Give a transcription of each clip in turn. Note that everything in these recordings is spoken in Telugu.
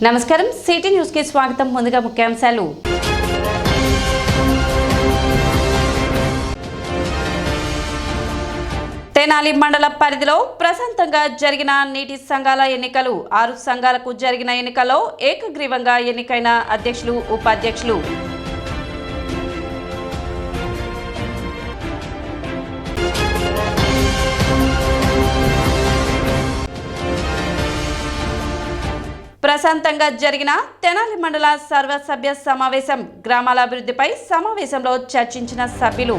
నమస్కారం సిటీ న్యూస్ కి స్వాగతం. ముందుగా ముఖ్యాంశాలు. తెనాలి మండల పరిధిలో ప్రశాంతంగా జరిగిన నీటి సంఘాల ఎన్నికలు. 6 సంఘాలకు జరిగిన ఎన్నికల్లో ఏకగ్రీవంగా ఎన్నికైన అధ్యక్షులు, ఉపాధ్యక్షులు. ప్రశాంతంగా జరిగిన తెనాలి మండల సర్వసభ్య సమావేశం. గ్రామాల అభివృద్ధిపై సమావేశంలో చర్చించిన సభ్యులు.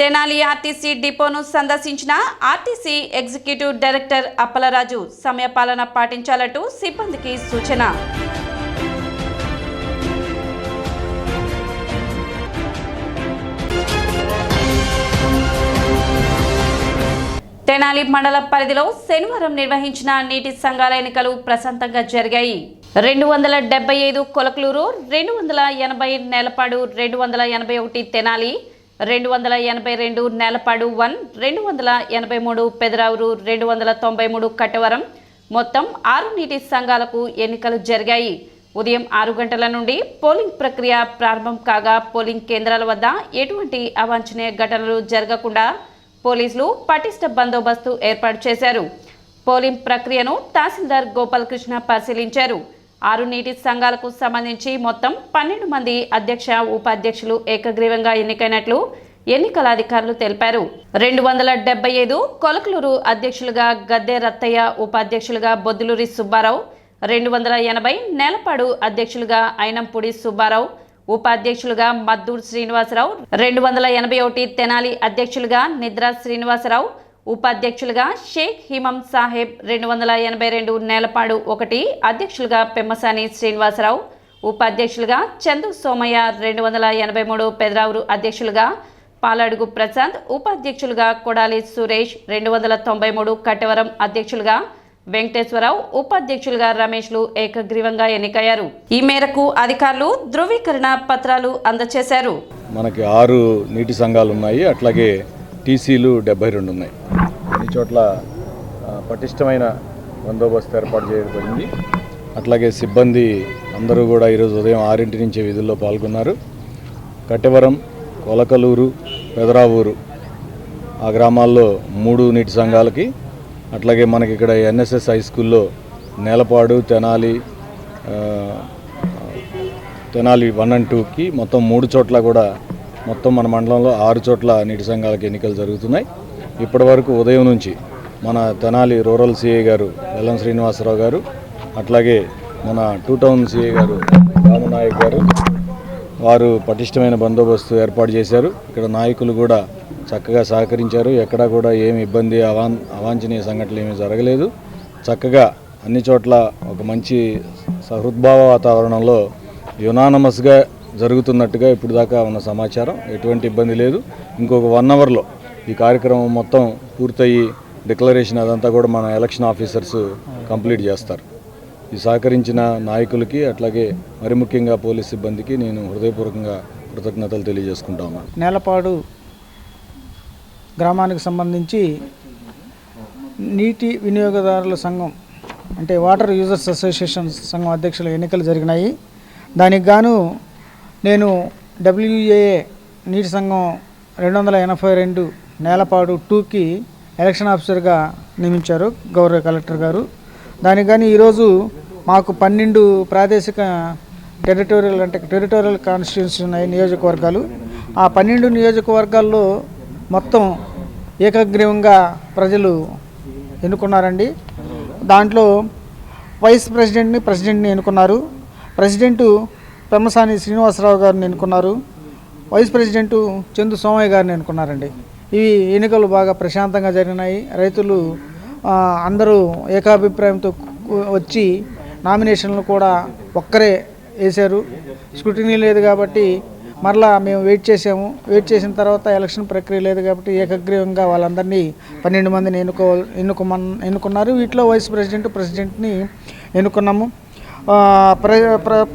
తెనాలి ఆర్టీసీ డిపోను సందర్శించిన ఆర్టీసీ ఎగ్జిక్యూటివ్ డైరెక్టర్ అప్పలరాజు సమయపాలన పాటించాలంటూ సిబ్బందికి సూచన. తెనాలి మండల పరిధిలో శనివారం నిర్వహించిన నీటి సంఘాల ఎన్నికలు ప్రశాంతంగా జరిగాయి. 275 కొలకలూరు, 280 నేలపాడు, 281 తెనాలి, 282 నేలపాడు 1, 283 పెదరావురు, 293 కట్టవరం, మొత్తం 6 నీటి సంఘాలకు ఎన్నికలు జరిగాయి. ఉదయం 6 గంటల నుండి పోలింగ్ ప్రక్రియ ప్రారంభం కాగా పోలింగ్ కేంద్రాల వద్ద ఎటువంటి అవాంఛనీయ ఘటనలు జరగకుండా పోలీసులు పటిష్ట బందోబస్తు ఏర్పాటు చేశారు. పోలింగ్ ప్రక్రియను తహసీల్దార్ గోపాలకృష్ణ పరిశీలించారు. 6 నీటి సంఘాలకు సంబంధించి మొత్తం 12 మంది అధ్యక్ష, ఉపాధ్యక్షులు ఏకగ్రీవంగా ఎన్నికైనట్లు ఎన్నికల అధికారులు తెలిపారు. 275 కొలకలూరు అధ్యక్షులుగా గద్దె రత్తయ్య, ఉపాధ్యక్షులుగా బొద్దులూరి సుబ్బారావు, 280 నేలపాడు అధ్యక్షులుగా అయినంపూడి సుబ్బారావు, ఉపాధ్యక్షులుగా మద్దూరు శ్రీనివాసరావు, 281 తెనాలి అధ్యక్షులుగా నిద్రా శ్రీనివాసరావు, ఉపాధ్యక్షులుగా షేక్ హిమం సాహెబ్, 282 నేలపాడు 1 అధ్యక్షులుగా పెమ్మసాని శ్రీనివాసరావు, ఉపాధ్యక్షులుగా చందు సోమయ్య, 283 పెదరావురు అధ్యక్షులుగా పాలడుగు ప్రశాంత్, ఉపాధ్యక్షులుగా కొడాలి సురేష్, 293 కట్టవరం అధ్యక్షులుగా వెంకటేశ్వరరావు, ఉపాధ్యక్షులుగా రమేష్లు ఏకగ్రీవంగా ఎన్నికయ్యారు. ఈ మేరకు అధికారులు ధృవీకరణ పత్రాలు అందజేశారు. మనకి 6 నీటి సంఘాలు ఉన్నాయి, అట్లాగే టీసీలు 72 ఉన్నాయి. అన్ని చోట్ల పటిష్టమైన బందోబస్తు ఏర్పాటు చేయబడింది. అట్లాగే సిబ్బంది అందరూ కూడా ఈరోజు ఉదయం 6 నుంచే విధుల్లో పాల్గొన్నారు. కట్టెవరం, కొలకలూరు, పెదరావూరు ఆ గ్రామాల్లో 3 నీటి సంఘాలకి, అట్లాగే మనకి ఇక్కడ ఎన్ఎస్ఎస్ హై స్కూల్లో నేలపాడు, తెనాలి 1 and 2కి మొత్తం 3 చోట్ల కూడా మొత్తం మన మండలంలో 6 చోట్ల నీటి సంఘాలకు ఎన్నికలు జరుగుతున్నాయి. ఇప్పటి వరకు ఉదయం నుంచి మన తెనాలి రూరల్ సిఐ గారు వెల్లం శ్రీనివాసరావు గారు, అట్లాగే మన 2 టౌన్ సిఐ గారు రామనాయక్ గారు వారు పటిష్టమైన బందోబస్తు ఏర్పాటు చేశారు. ఇక్కడ నాయకులు కూడా చక్కగా సహకరించారు. ఎక్కడా కూడా ఏమి ఇబ్బంది, అవాంఛనీయ సంఘటనలు ఏమీ జరగలేదు. చక్కగా అన్ని చోట్ల ఒక మంచి సహృద్భావ వాతావరణంలో యునానమస్గా జరుగుతున్నట్టుగా ఇప్పుడు దాకా ఉన్న సమాచారం. ఎటువంటి ఇబ్బంది లేదు. ఇంకొక 1 అవర్లో ఈ కార్యక్రమం మొత్తం పూర్తయ్యి డిక్లరేషన్ అదంతా కూడా మన ఎలక్షన్ ఆఫీసర్స్ కంప్లీట్ చేస్తారు. ఈ సహకరించిన నాయకులకి, అట్లాగే మరి ముఖ్యంగా పోలీస్ సిబ్బందికి నేను హృదయపూర్వకంగా కృతజ్ఞతలు తెలియజేసుకుంటా ఉన్నాను. నేలపాడు గ్రామానికి సంబంధించి నీటి వినియోగదారుల సంఘం అంటే వాటర్ యూజర్స్ అసోసియేషన్ సంఘం అధ్యక్షుల ఎన్నికలు జరిగినాయి. దానికి గాను నేను WAA నీటి సంఘం 282 నేలపాడు 2కి ఎలక్షన్ ఆఫీసర్గా నియమించారు గౌరవ కలెక్టర్ గారు. దానికి కానీ ఈరోజు మాకు 12 ప్రాదేశిక టెరిటోరియల్ కాన్స్టిట్యూన్సీ ఉన్నాయి, నియోజకవర్గాలు. ఆ 12 నియోజకవర్గాల్లో మొత్తం ఏకగ్రీవంగా ప్రజలు ఎన్నుకున్నారండి. దాంట్లో వైస్ ప్రెసిడెంట్ని ఎన్నుకున్నారు. ప్రెసిడెంటు పెమ్మసాని శ్రీనివాసరావు గారిని ఎన్నుకున్నారు. వైస్ ప్రెసిడెంటు చందు సోమయ్య గారిని ఎన్నుకున్నారండి. ఈ ఎన్నికలు బాగా ప్రశాంతంగా జరిగినాయి. రైతులు అందరూ ఏకాభిప్రాయంతో వచ్చి నామినేషన్లు కూడా ఒక్కరే వేశారు. స్క్రూటినీ లేదు కాబట్టి మరలా మేము వెయిట్ చేసిన తర్వాత ఎలక్షన్ ప్రక్రియ లేదు కాబట్టి ఏకగ్రీవంగా వాళ్ళందరినీ 12 మందిని ఎన్నుకున్నారు. వీటిలో వైస్ ప్రెసిడెంట్ని ఎన్నుకున్నాము.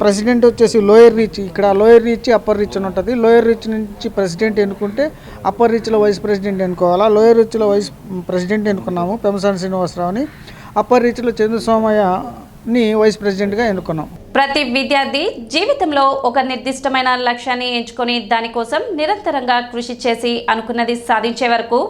ప్రెసిడెంట్ వచ్చేసి లోయర్ రీచ్, ఇక్కడ లోయర్ రీచ్ అప్పర్ రీచ్ అని ఉంటుంది. లోయర్ రీచ్ నుంచి ప్రెసిడెంట్ ఎన్నుకుంటే అప్పర్ రీచ్లో వైస్ ప్రెసిడెంట్ ఎన్నుకోవాలా. లోయర్ రీచ్లో వైస్ ప్రెసిడెంట్ ఎన్నుకున్నాము పెమ్మసాని శ్రీనివాసరావుని. అప్పర్ రీచ్లో చంద్రసోమయ్యని వైస్ ప్రెసిడెంట్గా ఎన్నుకున్నాం. ప్రతి విద్యార్థి జీవితంలో ఒక నిర్దిష్టమైన లక్ష్యాన్ని ఎంచుకొని దానికోసం నిరంతరంగా కృషి చేసి అనుకున్నది సాధించే వరకు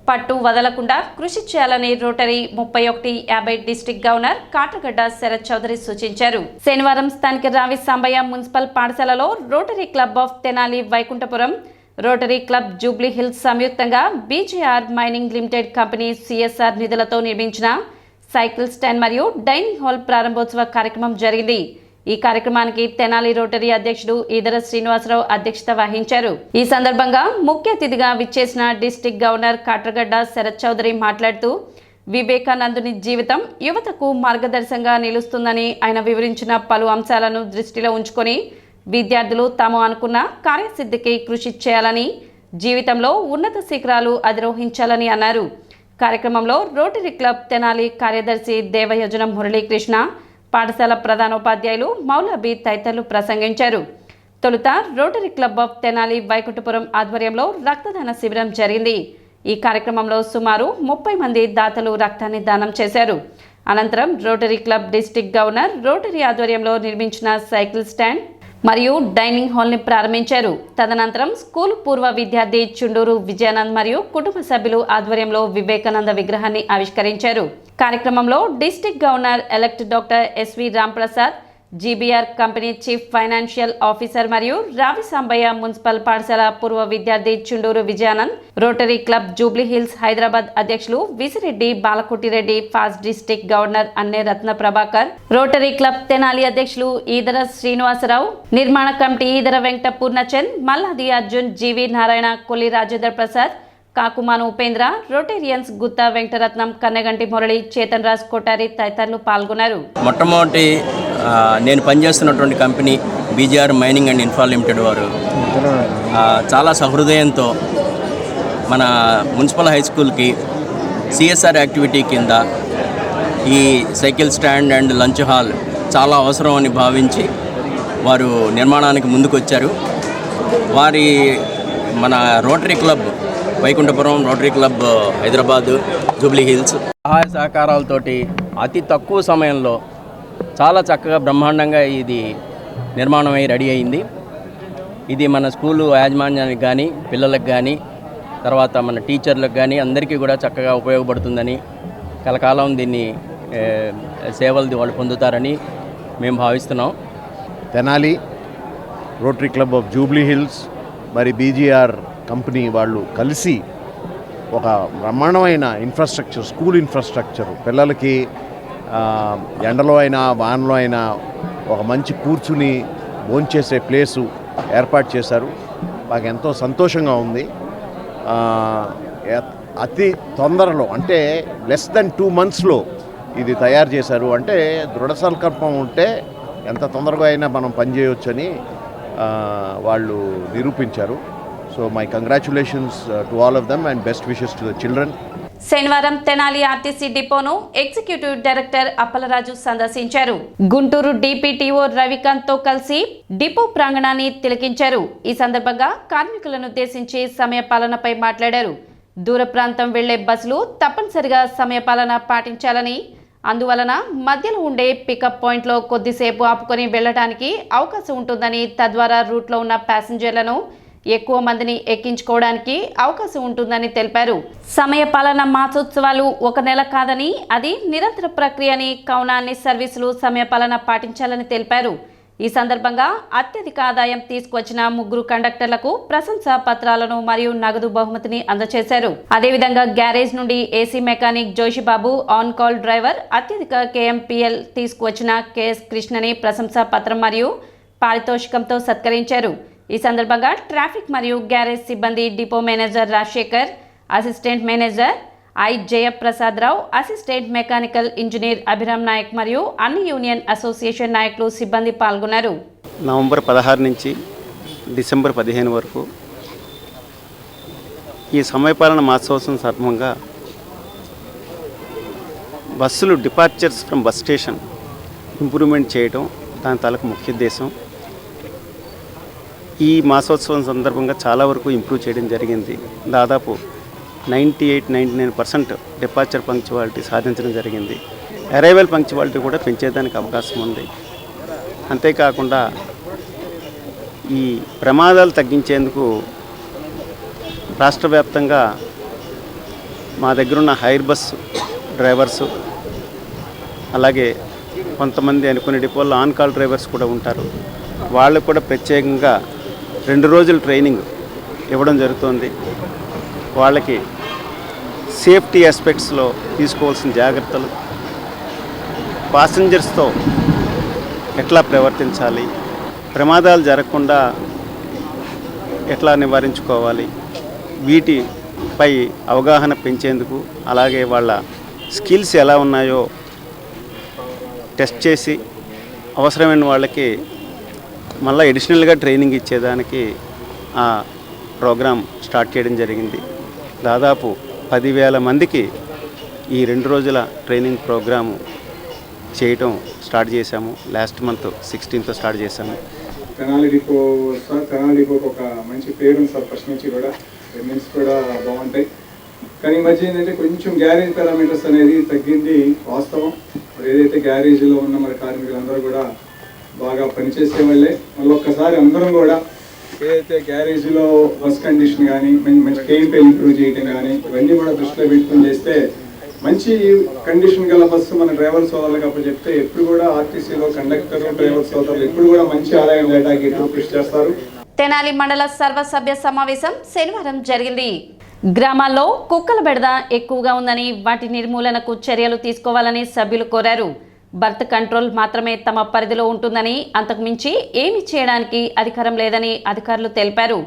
పట్టు వదలకుండా కృషి చేయాలని rotary 3150 district governor Katragadda Sarath Chowdary సూచించారు. శనివారం స్థానిక రావి సాంబయ్య మున్సిపల్ పాఠశాలలో rotary club of Tenali Vaikunthapuram, rotary club jubilee hills సంయుక్తంగా BGR mining limited company CSR నిధులతో నిర్మించిన సైకిల్ స్టాండ్ మరియు డైనింగ్ హాల్ ప్రారంభోత్సవ కార్యక్రమం జరిగింది. ఈ కార్యక్రమానికి తెనాలి రోటరీ అధ్యక్షుడు ఈదర శ్రీనివాసరావు అధ్యక్షత వహించారు. ఈ సందర్భంగా ముఖ్య అతిథిగా విచ్చేసిన డిస్ట్రిక్ట్ గవర్నర్ కాట్రగడ్డ శరత్ చౌదరి మాట్లాడుతూ వివేకానందుని జీవితం యువతకు మార్గదర్శకంగా నిలుస్తుందని ఆయన వివరించిన పలు అంశాలను దృష్టిలో ఉంచుకొని విద్యార్థులు తాము అనుకున్న కార్యసిద్ధికి కృషి చేయాలని, జీవితంలో ఉన్నత శిఖరాలు అధిరోహించాలని అన్నారు. కార్యక్రమంలో రోటరీ క్లబ్ తెనాలి కార్యదర్శి దేవయోజనం మురళీకృష్ణ, పాఠశాల ప్రధానోపాధ్యాయులు మౌలాబీ తదితరులు ప్రసంగించారు. తొలుత rotary club of Tenali Vaikunthapuram ఆధ్వర్యంలో రక్తదాన శిబిరం జరిగింది. ఈ కార్యక్రమంలో సుమారు 30 మంది దాతలు రక్తాన్ని దానం చేశారు. అనంతరం rotary club district governor rotary ఆధ్వర్యంలో నిర్మించిన సైకిల్ స్టాండ్ మరియు డైనింగ్ హాల్ని ప్రారంభించారు. తదనంతరం స్కూల్ పూర్వ విద్యార్థి చుండూరు విజయానంద్ మరియు కుటుంబ సభ్యులు ఆధ్వర్యంలో వివేకానంద విగ్రహాన్ని ఆవిష్కరించారు. కార్యక్రమంలో district governor elect doctor SV Ramprasad, GBR company chief financial officer మరియు రావి సాంబయ్య మున్సిపల్ పాఠశాల పూర్వ విద్యార్థి Chunduru Vijayanand, rotary club jubilee hills Hyderabad అధ్యక్షులు Visireddy Balakotireddy, past district governor Anne Ratna Prabhakar, rotary club Tenali అధ్యక్షులు ఈదర శ్రీనివాసరావు, నిర్మాణ committee Edara Venkata Purnachand, Malladi Arjun, GV Narayana, Kolli Rajendra Prasad, Kakumanu Upendra, Rotarians Gutta Venkataratnam, Kanneganti Murali, Chetan Raj Kotari తదితరులు పాల్గొన్నారు. మొట్టమొదటి నేను పనిచేస్తున్నటువంటి company BGR mining and infra limited వారు చాలా సహృదయంతో మన మున్సిపల్ హై స్కూల్కి సిఎస్ఆర్ యాక్టివిటీ కింద ఈ cycle stand and lunch hall చాలా అవసరం అని భావించి వారు నిర్మాణానికి ముందుకొచ్చారు. వారి మన rotary club Vaikunthapuram, rotary club Hyderabad, Jubilee hills సహాయ సహకారాలతోటి అతి తక్కువ సమయంలో చాలా చక్కగా బ్రహ్మాండంగా ఇది నిర్మాణం అయి రెడీ అయింది. ఇది మన స్కూలు యాజమాన్యానికి కానీ, పిల్లలకు కానీ, తర్వాత మన టీచర్లకు కానీ అందరికీ కూడా చక్కగా ఉపయోగపడుతుందని, కలకాలం దీన్ని సేవలు వాళ్ళు పొందుతారని మేము భావిస్తున్నాం. Tenali rotary club of Jubilee hills మరి బీజీఆర్ కంపెనీ వాళ్ళు కలిసి ఒక బ్రహ్మాండమైన ఇన్ఫ్రాస్ట్రక్చర్, స్కూల్ ఇన్ఫ్రాస్ట్రక్చర్, పిల్లలకి ఎండలో అయినా వానలో అయినా ఒక మంచి కూర్చుని భోంచేసే ప్లేసు ఏర్పాటు చేశారు. మాకు ఎంతో సంతోషంగా ఉంది. అతి తొందరలో అంటే లెస్ దెన్ 2 monthsలో ఇది తయారు చేశారు. అంటే దృఢ సంకల్పం ఉంటే ఎంత తొందరగా అయినా మనం పనిచేయవచ్చని వాళ్ళు నిరూపించారు. So my congratulations to all of them and best wishes to the children. శనివారం తెనాలి ఆర్టీసీ డిపోను ఎగ్జిక్యూటివ్ డైరెక్టర్ అప్పలరాజు సందర్శించారు. గుంటూరు డిపిటిఓ రవికాంత్ తో కలిసి డిపో ప్రాంగణాన్ని తిలకించారు. ఈ సందర్భంగా కార్మికులను ఉద్దేశించి సమయపాలనపై మాట్లాడారు. దూర ప్రాంతం వెళ్లే బస్సులు తప్పనిసరిగా సమయపాలన పాటించాలని, అందువలన మధ్యలో ఉండే పికప్ పాయింట్లో కొద్దిసేపు ఆపుకొని వెళ్లడానికి అవకాశం ఉంటుందని, తద్వారా రూట్లో ఉన్న ప్యాసింజర్లను ఎక్కువ మందిని ఎక్కించుకోవడానికి అవకాశం ఉంటుందని తెలిపారు. సమయపాలన మాసోత్సవాలు 1 నెల కాదని, అది నిరంతర ప్రక్రియ అని, కావున అన్ని సర్వీసులు సమయపాలన పాటించాలని తెలిపారు. ఈ సందర్భంగా అత్యధిక ఆదాయం తీసుకువచ్చిన 3 కండక్టర్లకు ప్రశంసా పత్రాలను మరియు నగదు బహుమతిని అందజేశారు. అదేవిధంగా గ్యారేజ్ నుండి AC mechanic Joshibabu, on call driver, అత్యధిక కేఎంపీఎల్ తీసుకువచ్చిన కేఎస్ కృష్ణని ప్రశంసా పత్రం మరియు పారితోషికంతో సత్కరించారు. ఈ సందర్భంగా ట్రాఫిక్ మరియు గ్యారేజ్ సిబ్బంది, depot manager Rajasekhar, assistant manager I Jayaprasad Rao, assistant mechanical engineer Abhiram Naik మరియు అన్ని యూనియన్ అసోసియేషన్ నాయకులు, సిబ్బంది పాల్గొన్నారు. నవంబర్ 16 నుంచి డిసెంబర్ 15 వరకు ఈ సమయపాలన మాసోత్సవం సందర్భంగా బస్సులు departures from bus station improvement చేయడం దాని తాలూకు ముఖ్య ఉద్దేశం. ఈ మాసోత్సవం సందర్భంగా చాలా వరకు ఇంప్రూవ్ చేయడం జరిగింది. దాదాపు 98-99% డిపార్చర్ పంక్చువాలిటీ సాధించడం జరిగింది. అరైవల్ పంక్చువాలిటీ కూడా పెంచేదానికి అవకాశం ఉంది. అంతేకాకుండా ఈ ప్రమాదాలు తగ్గించేందుకు రాష్ట్ర వ్యాప్తంగా మా దగ్గరున్న హైర్ బస్ డ్రైవర్సు, అలాగే కొంతమంది కొన్ని డిపోల్లో ఆన్ కాల్ డ్రైవర్స్ కూడా ఉంటారు. వాళ్ళకు కూడా ప్రత్యేకంగా 2 రోజులు ట్రైనింగ్ ఇవ్వడం జరుగుతుంది. వాళ్ళకి సేఫ్టీ ఆస్పెక్ట్స్లో తీసుకోవాల్సిన జాగ్రత్తలు, పాసెంజర్స్తో ఎట్లా ప్రవర్తించాలి, ప్రమాదాలు జరగకుండా ఎట్లా నివారించుకోవాలి, వీటిపై అవగాహన పెంచేందుకు, అలాగే వాళ్ళ స్కిల్స్ ఎలా ఉన్నాయో టెస్ట్ చేసి అవసరమైన వాళ్ళకి మళ్ళీ అడిషనల్గా ట్రైనింగ్ ఇచ్చేదానికి ఆ ప్రోగ్రాం స్టార్ట్ చేయడం జరిగింది. దాదాపు 10,000 మందికి ఈ 2 రోజుల ట్రైనింగ్ ప్రోగ్రాము చేయటం స్టార్ట్ చేశాము. లాస్ట్ మంత్ 16th స్టార్ట్ చేశాము. తెనాలి డిపో సార్, తెనాలి డిపోకి ఒక మంచి పేరు ఉంది సార్. ఫస్ట్ నుంచి కూడా ఎర్నింగ్స్ కూడా బాగుంటాయి. కానీ ఈ మధ్య ఏంటంటే కొంచెం గ్యారేజ్ పారామీటర్స్ అనేది తగ్గింది వాస్తవం. మరి ఏదైతే గ్యారేజ్లో ఉన్న మరి కార్మికులందరూ కూడా బాగా పనిచేసే వాళ్ళే. మళ్ళీ ఒక్కసారి అందరం కూడా ఏదైతే గ్యారేజ్లో బస్ కండిషన్ కానీ మంచి కేంపై ఇంప్రూవ్ చేయడం కానీ ఇవన్నీ కూడా దృష్టిలో పెట్టుకుని చేస్తే మంచి కండిషన్ గల బస్సు మన డ్రైవర్ సోదరులకు అప్పచెప్తే ఎప్పుడు కూడా ఆర్టీసీలో కండక్టర్ డ్రైవర్ సోదరులు ఎప్పుడు కూడా మంచి ఆదాయం చేయడానికి కృషి చేస్తారు. తెనాలి మండల సర్వసభ్య సమావేశం శనివారం జరిగింది. గ్రామాల్లో కుక్కల బెడద ఎక్కువగా ఉందని వాటి నిర్మూలనకు చర్యలు తీసుకోవాలని సభ్యులు కోరారు. బర్త్ కంట్రోల్ మాత్రమే తమ పరిధిలో ఉంటుందని, అంతకు మించి ఏమీ చేయడానికి అధికారం లేదని అధికారులు తెలిపారు.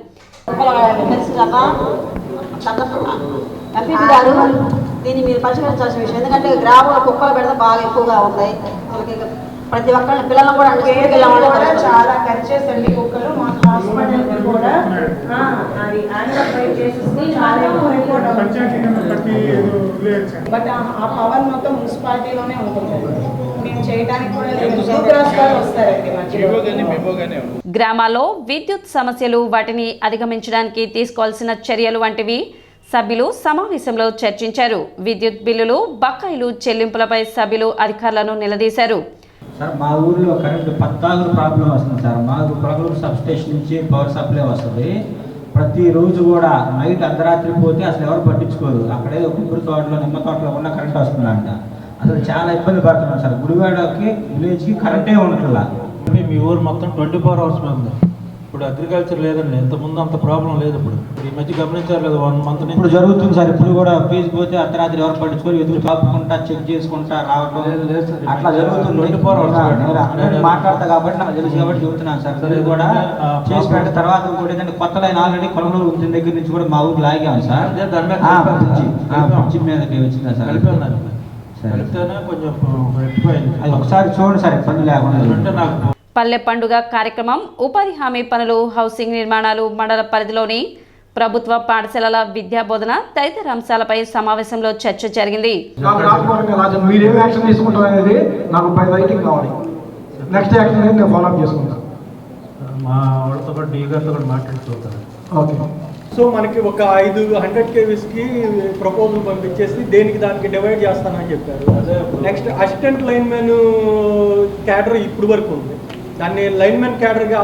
దీన్ని మీరు పరిష్కరించాల్సిన విషయం. ఎందుకంటే గ్రామంలో కుక్కల బెడద బాగా ఎక్కువగా ఉన్నాయి. ప్రతి ఒక్కరి పిల్లలు కూడా చాలా ఖర్చేసండి కుక్కలు. మా హాస్పిటల్ కూడా బట్ ఆ పవర్ మొత్తం మున్సిపాలిటీలోనే ఉంటుంది. మేము చేయడానికి కూడా వస్తారండి. గ్రామాల్లో విద్యుత్ సమస్యలు, వాటిని అధిగమించడానికి తీసుకోవాల్సిన చర్యలు వంటివి సభ్యులు సమావేశంలో చర్చించారు. విద్యుత్ బిల్లులు, బకాయిలు చెల్లింపులపై సభ్యులు అధికారులను నిలదీశారు. సార్, మా ఊర్లో కరెంటు 14 ప్రాబ్లం వస్తుంది సార్. మాకు ప్రగలూరు సబ్ స్టేషన్ నుంచి పవర్ సప్లై వస్తుంది. ప్రతిరోజు కూడా నైట్ అర్ధరాత్రి పోతే అసలు ఎవరు పట్టించుకోరు. అక్కడే కొబ్బరి తోటలో, నిమ్మ తోటలో ఉన్న కరెంట్ వస్తుందంట. అసలు చాలా ఇబ్బంది పడుతున్నాం సార్. గుడివాడకి విలేజ్కి కరెంటే ఉండట్లా. మీ ఊరు మొత్తం 24 hours మీద ఉంది. ఇప్పుడు అగ్రికల్చర్ లేదండి. ఇంతకుముందు అంత ప్రాబ్లం లేదు. ఇప్పుడు ఈ మధ్య గమనించారు కదా, 1 month నుంచి ఇప్పుడు జరుగుతుంది సార్. ఇప్పుడు కూడా ఫీజు పోతే అర్ధరాత్రి ఎవరు పట్టించుకొని ఎదురు కాపుకుంటా చెక్ చేసుకుంటా రావడం అట్లా జరుగుతుంది. 24 hours మాట్లాడతా కాబట్టి నాకు తెలుసు కాబట్టి చెబుతున్నాను సార్. అది కూడా చేసి పెట్టిన తర్వాత కూడా ఏంటంటే కొత్త లైన్ ఆల్రెడీ కొలనూరు దగ్గర నుంచి కూడా మా ఊరు లాగాము సార్. బ్రిడ్జి మీదకి వచ్చిందా సార్? కొంచెం అది ఒకసారి చూడండి సార్, ఇబ్బంది లేకుండా. నాకు పల్లె పండుగ కార్యక్రమం, ఉపాధి హామీ పనులు, హౌసింగ్ నిర్మాణాలు, మండల పరిధిలోని ప్రభుత్వ పాఠశాలల విద్యా బోధన తదితర అంశాలపై సమావేశంలో చర్చ జరిగింది. మా వాళ్ళతో కూడా డీ గారితో కూడా మాట్లాడుతుంటాను. ఓకే. సో మనకి ఒక 500 kVsకి ప్రపోజల్ పంపించేసి దానికి డివైడ్ చేస్తానని చెప్పారు. నెక్స్ట్ అసిస్టెంట్ లైన్మెన్ క్యాడర్ ఇప్పుడు వరకు ఉంది. దాన్ని లైన్మెన్ క్యాడర్గా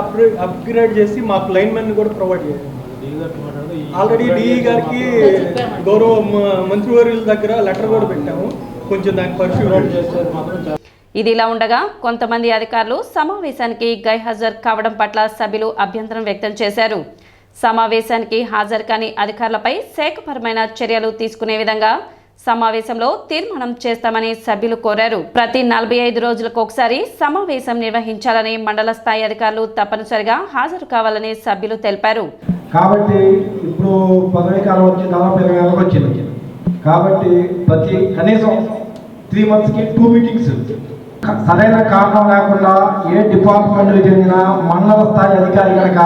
అప్గ్రేడ్ చేసి మాకు లైన్మెన్ కూడా ప్రొవైడ్ చేయాలి. ఆల్రెడీ డిఈ గారికి గౌరవ మంత్రివర్యుల దగ్గర లెటర్ కూడా పెట్టాము. కొంచెం దాన్ని పరిశీలన చేస్తారు మాత్రం. ఇదిలా ఉండగా కొంతమంది అధికారులు సమావేశానికి గైహాజరు కావడం పట్ల సభ్యులు అభ్యంతరం వ్యక్తం చేశారు. సమావేశానికి హాజరు కాని అధికారులపై శాఖపరమైన చర్యలు తీసుకునే విధంగా సమావేశంలో తీర్మానం చేస్తామని సభ్యులు కోరారు. ప్రతి 45 రోజులకు ఒకసారి సమావేశం నిర్వహించాలని, మండల స్థాయి అధికారులు తప్పనిసరిగా హాజరు కావాలని సభ్యులు తెలిపారు. కాబట్టి ఇప్పుడు పదవి కాలం వచ్చి దాదాపు 20 నెలలకు వచ్చింది. కాబట్టి ప్రతి కనీసం 3 monthsకి 2 meetings. సరైన కారణం లేకుండా ఏ డిపార్ట్మెంట్కి చెందిన మండల స్థాయి అధికారి కనుక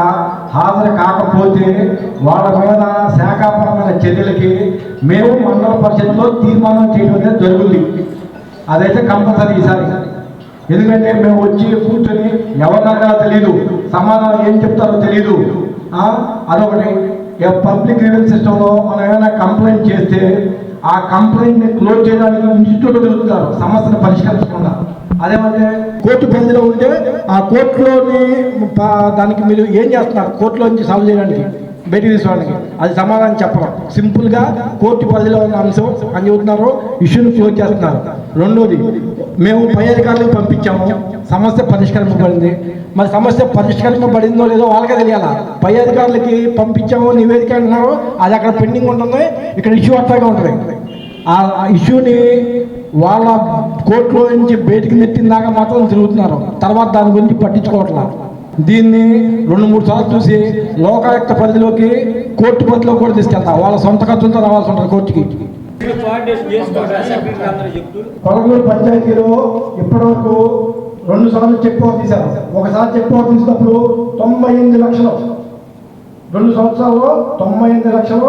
హాజరు కాకపోతే వాళ్ళ మీద శాఖాపరమైన చర్యలకి మేము మండల పరిషత్లో తీర్మానం చేయడం అనేది జరుగుతుంది. అదైతే కంపల్సరీ. ఈసారి ఎందుకంటే మేము వచ్చి కూర్చొని ఎవరినన్నా తెలియదు, సమాధానం ఏం చెప్తారో తెలియదు. అదొకటి. పబ్లిక్ గ్రీవెన్స్ సిస్టంలో మనం ఏమైనా కంప్లైంట్ చేస్తే ఆ కంప్లైంట్ని క్లోజ్ చేయడానికి ఇన్స్టిట్యూట్ తిరుగుతారు సమస్యను పరిష్కరించకుండా. అదేమంటే కోర్టు పరిధిలో ఉంటే ఆ కోర్టులోని దానికి మీరు ఏం చేస్తున్నారు, కోర్టులో నుంచి సాల్వ్ చేయడానికి బయటికి తీసుకోవడానికి అది సమాధానం చెప్పడం. సింపుల్గా కోర్టు పరిధిలో ఉన్న అంశం అని చెబుతున్నారు, ఇష్యూని క్లోజ్ చేస్తున్నారు. రెండోది, మేము పై అధికారులకు పంపించాము, సమస్య పరిష్కరించబడింది. మరి సమస్య పరిష్కరించబడిందో లేదో వాళ్ళకే తెలియాలా. పై అధికారులకి పంపించాము నివేదిక అంటున్నారు, అది అక్కడ పెండింగ్ ఉంటుంది, ఇక్కడ ఇష్యూ అట్లాగే ఉంటుంది. ఆ ఇష్యూని వాళ్ళ కోర్టులో నుంచి బయటికి నెట్టిందాకా మాత్రం తిరుగుతున్నారు, తర్వాత దాని గురించి పట్టించుకోవట్లేదు. దీన్ని 2-3 సార్లు చూసి లోకాయుక్త పరిధిలోకి కోర్టు పరిధిలో కూడా తీసుకెళ్తా, వాళ్ళ సొంత ఖర్చులతో రావాల్సి ఉంటుంది కోర్టుకి. కొలగూరు పంచాయతీలో ఇప్పటివరకు 2 సార్లు చెక్ పవర్ తీశారు. ఒకసారి చెక్ పవర్ తీసినప్పుడు 98 లక్షలు, 2 సంవత్సరాల్లో 98 లక్షలు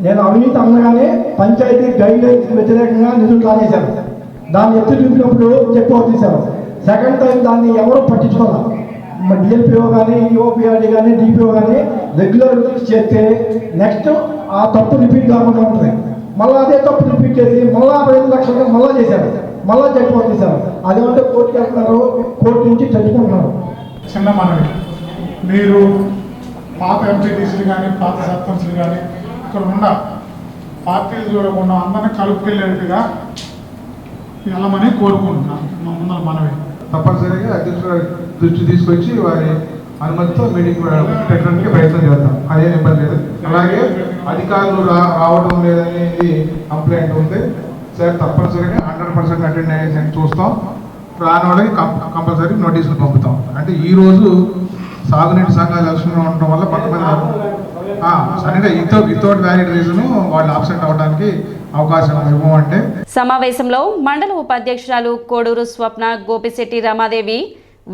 నేను అవినీతి అనగానే పంచాయతీ గైడ్ లైన్స్ వ్యతిరేకంగా నిధులు డ్రా చేశాను. దాన్ని ఎత్తి చూపినప్పుడు చెక్ పవర్ తీశారు. సెకండ్ టైం దాన్ని ఎవరు పట్టించుకోవాలి. డిఎల్పిఓ కానీ, ఈఓపిఆర్డి కానీ, డిపిఓ కానీ రెగ్యులర్ విజిట్స్ చేస్తే నెక్స్ట్ ఆ తప్పు రిపీట్ కాకుండా ఉంటుంది. మళ్ళీ అదే తప్పు రిపీట్ చేసి మళ్ళీ 5 లక్షలుగా మళ్ళీ చేశారు, మళ్ళీ చెక్ పవర్ తీశారు. అదేమంటే కోర్టుకి వెళ్తున్నారు, కోర్టు నుంచి తెచ్చుకుంటున్నారు. చిన్న మనవి, మీరు పాత ఎంపీటీసీలు కానీ పాత సర్పంచ్లు కానీ ఇక్కడ ఉన్న పార్టీలు చూడకుండా అందరినీ కలుపుకెళ్ళేట్టుగా వెళ్ళమని కోరుకుంటున్నాను. ముందర మనవి తప్పనిసరిగా అధ్యక్షుల దృష్టి తీసుకొచ్చి వారి అనుమతితో మీటింగ్ పెట్టడానికి ప్రయత్నం చేద్దాం, అదేం ఇబ్బంది లేదు. అలాగే అధికారులు రావడం లేదనేది కంప్లైంట్ ఉంది సార్, తప్పనిసరిగా 100% అటెండ్ అయ్యేసి చూస్తాం. రాని వాళ్ళకి కంపల్సరీ నోటీసులు పంపుతాం. అంటే ఈరోజు సాగునీటి సంఘాల ఎలక్షన్ ఉండటం వల్ల కొంతమంది సరిగ్గా వితౌట్ వ్యాలిడ్ రీజన్ వాళ్ళు ఆబ్సెంట్ అవడానికి అవకాశం ఇవ్వమంటే. సమావేశంలో మండల ఉపాధ్యక్షురాలు కోడూరు స్వప్న, గోపిశెట్టి రమాదేవి,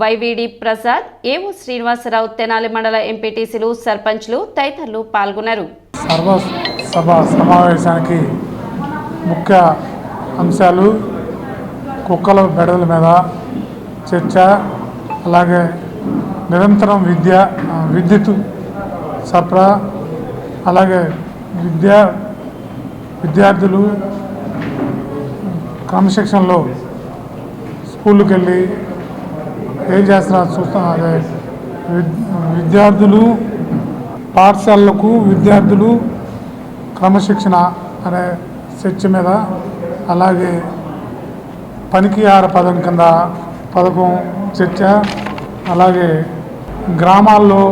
వైవిడి ప్రసాద్, ఏవో శ్రీనివాసరావు, తెనాలి మండల ఎంపీటీసీలు, సర్పంచ్లు తదితరులు పాల్గొన్నారు. సర్వసభ సమావేశానికి ముఖ్య అంశాలు కుక్కల బెడదల మీద చర్చ, అలాగే నిరంతరం విద్యుత్ సరఫరా, అలాగే విద్యార్థులు క్రమశిక్షణలో స్కూళ్ళకి వెళ్ళి ఏం చేస్తున్నారు చూస్తాం. అదే విద్యార్థులు పాఠశాలలకు విద్యార్థులు క్రమశిక్షణ అనే చర్చ మీద, అలాగే పనికి ఆహార పథకం చర్చ, అలాగే గ్రామాల్లో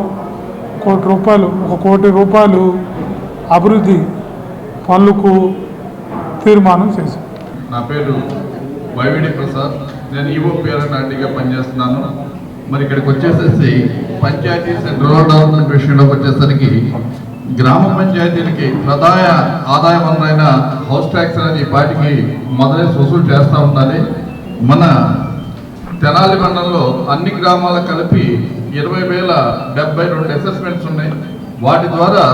₹1 కోటి అభివృద్ధి పనులకు తీర్మానం చేశారు. నా పేరు వైవిడి ప్రసాద్, నేను ఈఓపిఆర్ఎన్ఆర్డీగా పనిచేస్తున్నాను. మరి ఇక్కడికి వచ్చేసేసి పంచాయతీస్ అండ్ రూరల్ డెవలప్మెంట్ విషయంలోకి వచ్చేసరికి గ్రామ పంచాయతీలకి ప్రధాన ఆదాయ వనరైన హౌస్ ట్యాక్స్ అనేది ఈ పాటికి మొదలై వసూలు చేస్తూ ఉండాలి. మన తెనాలి మండలంలో అన్ని గ్రామాలు కలిపి 20,072 అసెస్మెంట్స్ ఉన్నాయి. వాటి ద్వారా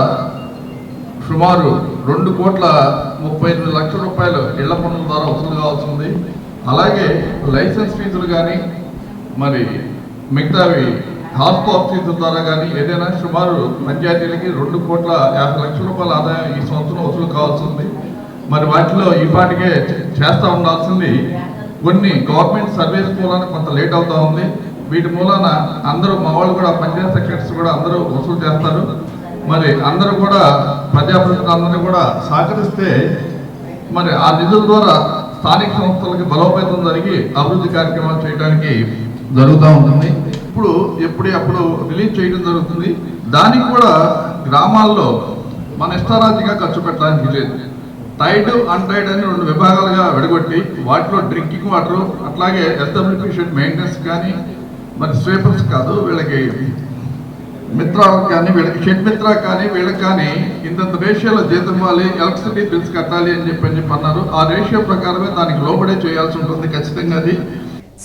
సుమారు ₹2,38,00,000 ఇళ్ల పన్నుల ద్వారా వసూలు కావాల్సింది. అలాగే లైసెన్స్ ఫీజులు కానీ మరి మిగతావి హాస్పాట్ ఫీజుల ద్వారా కానీ ఏదైనా సుమారు పంచాయతీలకి ₹2,50,00,000 ఆదాయం ఈ సంవత్సరం వసూలు కావాల్సింది. మరి వాటిలో ఈ పాటికే చేస్తూ ఉండాల్సింది. కొన్ని గవర్నమెంట్ సర్వీస్ మూలాన కొంత లేట్ అవుతూ ఉంది. వీటి మూలాన అందరూ మా వాళ్ళు కూడా పంచాయత్ సెక్రటరీస్ కూడా అందరూ వసూలు చేస్తారు. మరి అందరూ కూడా ప్రజాప్రతినిధులందరూ కూడా సహకరిస్తే మరి ఆ నిధుల ద్వారా స్థానిక సంస్థలకి బలోపేతం జరిగి అభివృద్ధి కార్యక్రమాలు చేయడానికి జరుగుతూ ఉంటుంది. ఇప్పుడు ఎప్పుడప్పుడు రిలీజ్ చేయడం జరుగుతుంది. దానికి కూడా గ్రామాల్లో మన ఇష్టారాజ్యంగా ఖర్చు పెట్టడానికి లేదు. టైడ్ అన్టైడ్ అని 2 విభాగాలుగా విడగొట్టి వాటిలో డ్రింకింగ్ వాటర్, అట్లాగే ఎస్డబ్ల్యూపీ మెయింటెనెన్స్ కానీ మరి స్వీపర్స్ కాదు, వీళ్ళకి మిత్రాలకు కానీ, వీళ్ళకి షెడ్ మిత్ర కానీ, వీళ్ళకి కానీ ఇంతంత రేషియోలో జీతం ఇవ్వాలి, ఎలక్ట్రిసిటీ బిల్స్ కట్టాలి అని చెప్పి అన్నారు. ఆ రేషియో ప్రకారమే దానికి లోబడే చేయాల్సి ఉంటుంది ఖచ్చితంగా. అది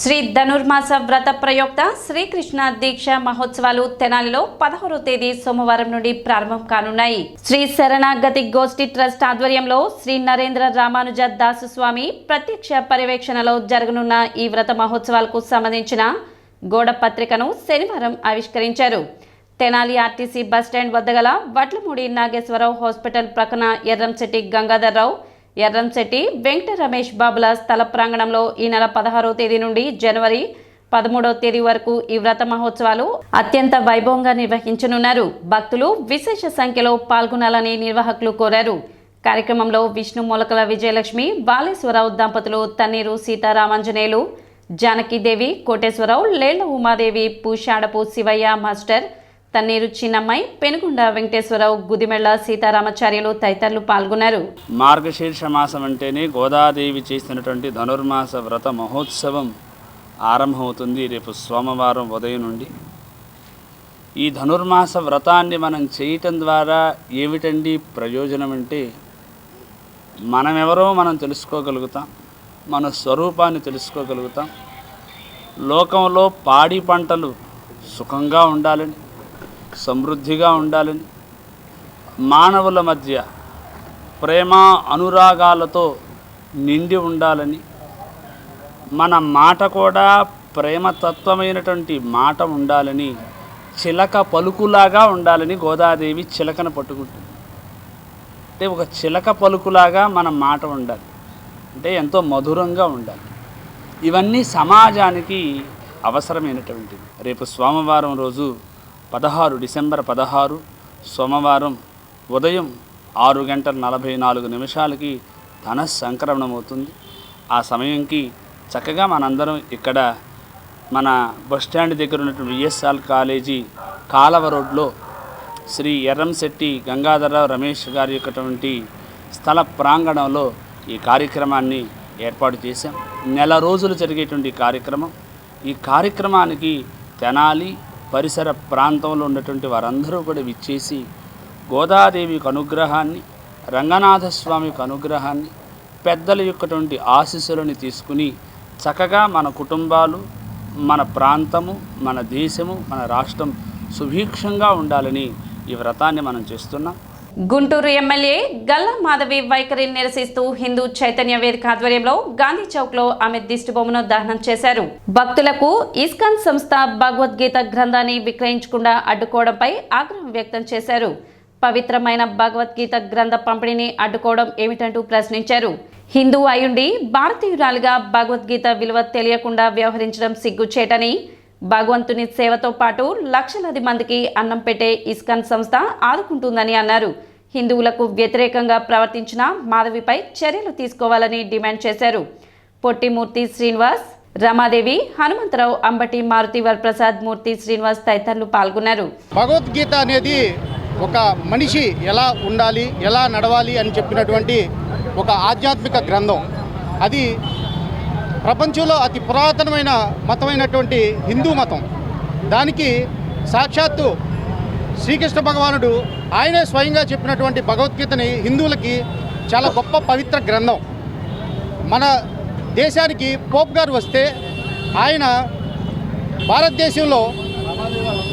శ్రీ ధనుర్మాస వ్రత ప్రయోక్త శ్రీకృష్ణ దీక్ష మహోత్సవాలు తెనాలిలో 16వ తేదీ సోమవారం నుండి ప్రారంభం కానున్నాయి. శ్రీ శరణాగతి గోష్ఠి ట్రస్ట్ ఆధ్వర్యంలో శ్రీ నరేంద్ర రామానుజ దాసు స్వామి ప్రత్యక్ష పర్యవేక్షణలో జరగనున్న ఈ వ్రత మహోత్సవాలకు సంబంధించిన గోడ పత్రికను శనివారం ఆవిష్కరించారు. తెనాలి ఆర్టీసీ బస్టాండ్ వద్ద గల వడ్లమూడి నాగేశ్వరరావు హాస్పిటల్ ప్రక్కన ఎర్రంశెట్టి గంగాధర్రావు, ఎర్రంశెట్టి వెంకట రమేష్ బాబుల స్థల ప్రాంగణంలో ఈ నెల 16వ తేదీ నుండి జనవరి 13వ తేదీ వరకు ఈ వ్రత మహోత్సవాలు అత్యంత వైభవంగా నిర్వహించనున్నారు. భక్తులు విశేష సంఖ్యలో పాల్గొనాలని నిర్వాహకులు కోరారు. కార్యక్రమంలో విష్ణు మూలకల విజయలక్ష్మి, బాలేశ్వరరావు దంపతులు, తన్నీరు సీతారామాంజనేయులు, జానకీదేవి, కోటేశ్వరరావు, లేళ్ల ఉమాదేవి, పూషాడపు శివయ్య మాస్టర్, తన్నీరు చిన్నమ్మాయి, పెనుగొండ వెంకటేశ్వరరావు, గుదిమెళ్ల సీతారామాచార్యులు తదితరులు పాల్గొన్నారు. మార్గశీర్ష మాసం అంటేనే గోదాదేవి చేసినటువంటి ధనుర్మాస వ్రత మహోత్సవం ఆరంభమవుతుంది రేపు సోమవారం ఉదయం నుండి. ఈ ధనుర్మాస వ్రతాన్ని మనం చేయటం ద్వారా ఏమిటండి ప్రయోజనం అంటే, మనమెవరో మనం తెలుసుకోగలుగుతాం, మన స్వరూపాన్ని తెలుసుకోగలుగుతాం. లోకంలో పాడి పంటలు సుఖంగా ఉండాలని, సమృద్ధిగా ఉండాలని, మానవుల మధ్య ప్రేమ అనురాగాలతో నిండి ఉండాలని, మన మాట కూడా ప్రేమతత్వమైనటువంటి మాట ఉండాలని, చిలక పలుకులాగా ఉండాలని గోదాదేవి చిలకను పట్టుకుంటుంది. అంటే ఒక చిలక పలుకులాగా మన మాట ఉండాలి, అంటే ఎంతో మధురంగా ఉండాలి. ఇవన్నీ సమాజానికి అవసరమైనటువంటివి. రేపు సోమవారం రోజు డిసెంబర్ 16 సోమవారం ఉదయం 6:44 ధన సంక్రమణం అవుతుంది. ఆ సమయంకి చక్కగా మనందరం ఇక్కడ మన బస్టాండ్ దగ్గర ఉన్నటువంటి విఎస్ఆర్ కాలేజీ కాలవ రోడ్లో శ్రీ ఎర్రంశెట్టి గంగాధరరావు రమేష్ గారి యొక్కటువంటి స్థల ప్రాంగణంలో ఈ కార్యక్రమాన్ని ఏర్పాటు చేశాం. నెల రోజులు జరిగేటువంటి కార్యక్రమం. ఈ కార్యక్రమానికి తెనాలి పరిసర ప్రాంతంలో ఉన్నటువంటి వారందరూ కూడా విచ్చేసి గోదాదేవికి అనుగ్రహాన్ని, రంగనాథస్వామికి అనుగ్రహాన్ని, పెద్దల యొక్కటువంటి ఆశీస్సులను తీసుకుని చక్కగా మన కుటుంబాలు, మన ప్రాంతము, మన దేశము, మన రాష్ట్రం సుభిక్షంగా ఉండాలని ఈ వ్రతాన్ని మనం చేస్తున్నాం. గుంటూరు ఎమ్మెల్యే గల్లా మాధవి వైఖరిని నిరసిస్తూ హిందూ చైతన్య వేదిక ఆధ్వర్యంలో గాంధీ చౌక్ లో ఆమె దిష్టిబొమ్మను దహనం చేశారు. భక్తులకు ఇస్కాన్ సంస్థ భగవద్గీత గ్రంథాన్ని విక్రయించకుండా అడ్డుకోవడంపై ఆగ్రహం వ్యక్తం చేశారు. పవిత్రమైన భగవద్గీత గ్రంథ పంపిణీని అడ్డుకోవడం ఏమిటంటూ ప్రశ్నించారు. హిందూ అయుండి భారతీయురాలుగా భగవద్గీత విలువ తెలియకుండా వ్యవహరించడం సిగ్గుచేటని, భగవంతుని సేవతో పాటు లక్షలాది మందికి అన్నం పెట్టే ఇస్కాన్ సంస్థ ఆదుకుంటుందని అన్నారు. హిందువులకు వ్యతిరేకంగా ప్రవర్తించిన మాధవిపై చర్యలు తీసుకోవాలని డిమాండ్ చేశారు. పొట్టిమూర్తి శ్రీనివాస్, రమాదేవి, హనుమంతరావు, అంబటి మారుతి వరప్రసాద్, మూర్తి శ్రీనివాస్ తదితరులు పాల్గొన్నారు. భగవద్గీత అనేది ఒక మనిషి ఎలా ఉండాలి, ఎలా నడవాలి అని చెప్పినటువంటి ఒక ఆధ్యాత్మిక గ్రంథం. అది ప్రపంచంలో అతి పురాతనమైన మతమైనటువంటి హిందూ మతం. దానికి సాక్షాత్తు శ్రీకృష్ణ భగవానుడు ఆయనే స్వయంగా చెప్పినటువంటి భగవద్గీతని హిందువులకి చాలా గొప్ప పవిత్ర గ్రంథం. మన దేశానికి పోప్ గారు వస్తే ఆయన భారతదేశంలో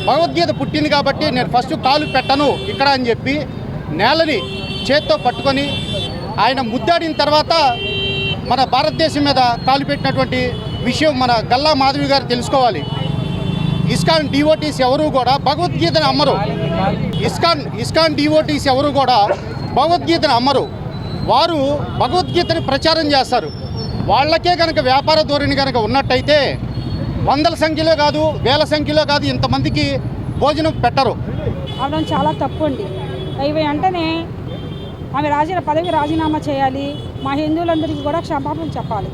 భగవద్గీత పుట్టింది కాబట్టి నేను ఫస్ట్ కాలు పెట్టను ఇక్కడ అని చెప్పి నేలని చేత్తో పట్టుకొని ఆయన ముద్దాడిన తర్వాత మన భారతదేశం మీద కాలు పెట్టినటువంటి విషయం మన గల్లా మాధవి గారు తెలుసుకోవాలి. ఇస్కాన్ డివోటీస్ ఎవరు కూడా భగవద్గీతను అమ్మరు. ఇస్కాన్ డివోటీస్ ఎవరు కూడా భగవద్గీతను అమ్మరు. వారు భగవద్గీతని ప్రచారం చేస్తారు. వాళ్ళకే కనుక వ్యాపార ధోరణి కనుక ఉన్నట్టయితే వందల సంఖ్యలో కాదు, వేల సంఖ్యలో కాదు, ఇంతమందికి భోజనం పెట్టరు. అవడం చాలా తప్పు అండి. అవి వెంటనే ఆమె పదవి రాజీనామా చేయాలి. మా హిందువులందరికీ కూడా క్షమాపణ చెప్పాలి.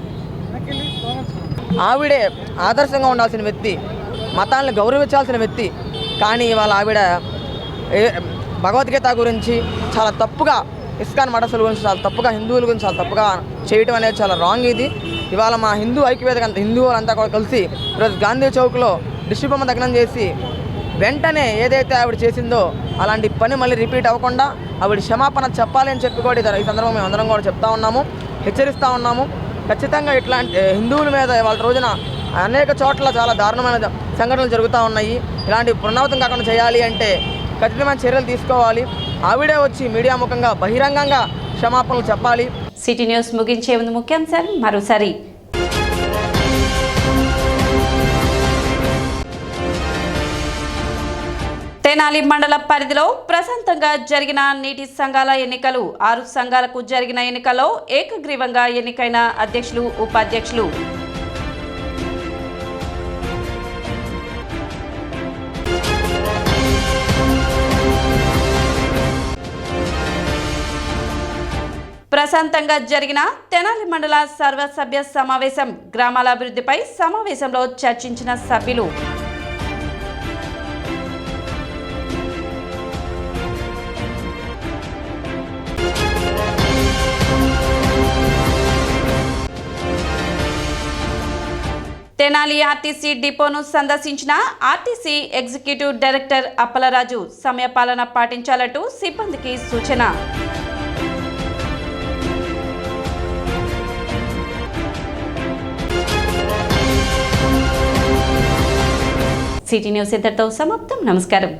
ఆవిడే ఆదర్శంగా ఉండాల్సిన వ్యక్తి, మతాలను గౌరవించాల్సిన వ్యక్తి. కానీ ఇవాళ ఆవిడ భగవద్గీత గురించి చాలా తప్పుగా, ఇస్కాన్ మఠసుల గురించి చాలా తప్పుగా, హిందువుల గురించి చాలా తప్పుగా చేయటం అనేది చాలా రాంగ్. ఇది ఇవాళ మా హిందూ ఐక్యవేదిక హిందువులంతా కూడా కలిసి ఈరోజు గాంధీ చౌక్లో దిష్టిబొమ్మ దగ్నం చేసి వెంటనే ఏదైతే ఆవిడ చేసిందో అలాంటి పని మళ్ళీ రిపీట్ అవ్వకుండా ఆవిడ క్షమాపణ చెప్పాలి అని చెప్పి కూడా ఈ సందర్భంగా మేము అందరం కూడా చెప్తా ఉన్నాము, హెచ్చరిస్తూ ఉన్నాము. ఖచ్చితంగా ఇట్లాంటి హిందువుల మీద వాళ్ళ రోజున అనేక చోట్ల చాలా దారుణమైన సంఘటనలు జరుగుతూ ఉన్నాయి. ఇలాంటి పునరావృతం కాకుండా చేయాలి అంటే కఠినమైన చర్యలు తీసుకోవాలి. ఆవిడే వచ్చి మీడియా ముఖంగా బహిరంగంగా క్షమాపణలు చెప్పాలి. సిటీ న్యూస్ ముగించే ముందు ముఖ్యాంశాలు మరోసారి. తెనాలి మండల పరిధిలో ప్రశాంతంగా జరిగిన నీటి సంఘాల ఎన్నికలు. 6 సంఘాలకు జరిగిన ఎన్నికల్లో ఏకగ్రీవంగా ఎన్నికైన అధ్యక్షులు, ఉపాధ్యక్షులు. ప్రశాంతంగా జరిగిన తెనాలి మండల సర్వసభ్య సమావేశం. గ్రామాల అభివృద్ధిపై సమావేశంలో చర్చించిన సభ్యులు. తెనాలి ఆర్టీసీ డిపోను సందర్శించిన ఆర్టీసీ ఎగ్జిక్యూటివ్ డైరెక్టర్ అప్పలరాజు. సమయపాలన పాటించాలంటూ సిబ్బందికి సూచన. సిటీ న్యూస్ ఇంతటితో సమాప్తం. నమస్కారం.